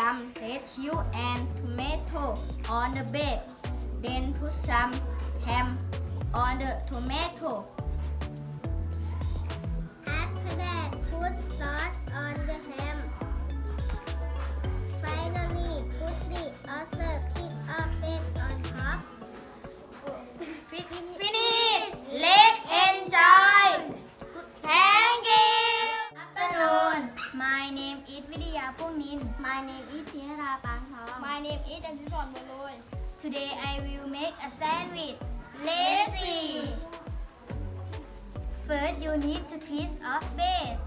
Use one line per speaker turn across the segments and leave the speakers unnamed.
some lettuce and tomato on the bed. Then put some ham on the tomato.
After that, put sauce on the ham. Finally, put the other piece of it on top.
Finish. Let's enjoy. Thank you. Afternoon. My name is วิทยาพวกนิน
My name is ธีรราปางทอง
My name is อัญชุสรบุญโรย Today I will make a sandwich. Let's see. First you need a piece of base.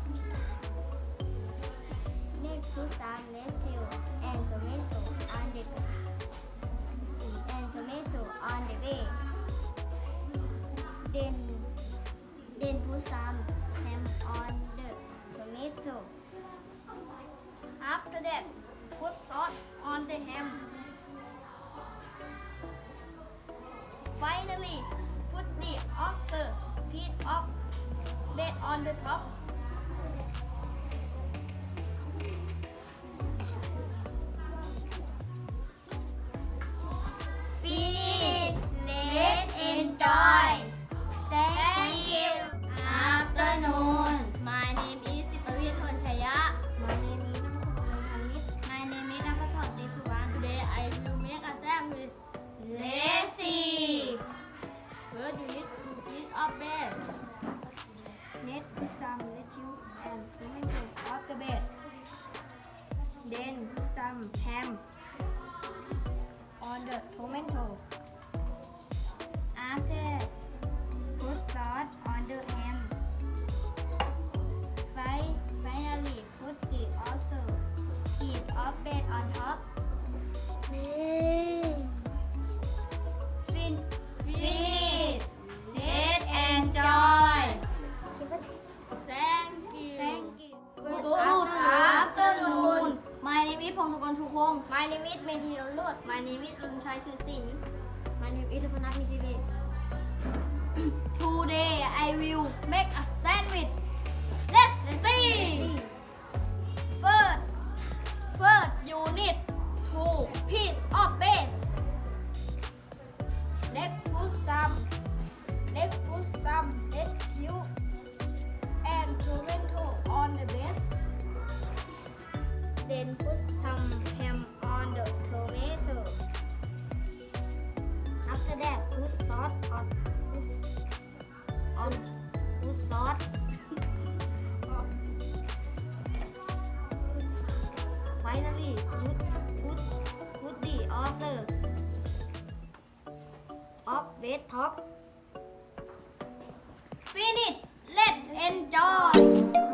Next, put some lettuce and tomato on the bed. Then put some ham on the tomato.
After that, put sauce on the ham. Finally, put the other piece of bread on the top. Finish. Let's enjoy. Thank you. Afternoon. My name is สิปวิทย์ พลชัยยะ
My name is น้ำผลพาณิชย์
My name is นภัสสร ศรีสุวรรณ Today I will make a sandwich. Let's see. First you need 2 pieces of bread.
Next, put some lettuce and tomato on the bed. Then put some ham on the tomato.
After that, put sauce on the ham. Finally, put the other piece of bread on top. Finish. Let's enjoy. Thank you. Good afternoon. My name is พงศกร ชูคง My name is เมธีรโรจน์ My name is ลุนชัย ชื่อสิน
My name is พนัท มีชีวิต
Today I will make a sandwich. Let's see. First you need 2 pieces of bread. Let's put some lettuce and tomato on the base. Then put some ham on the tomato. After that, put sauce on put sauce. Finally, put the other of bread top. Finish. Let's enjoy.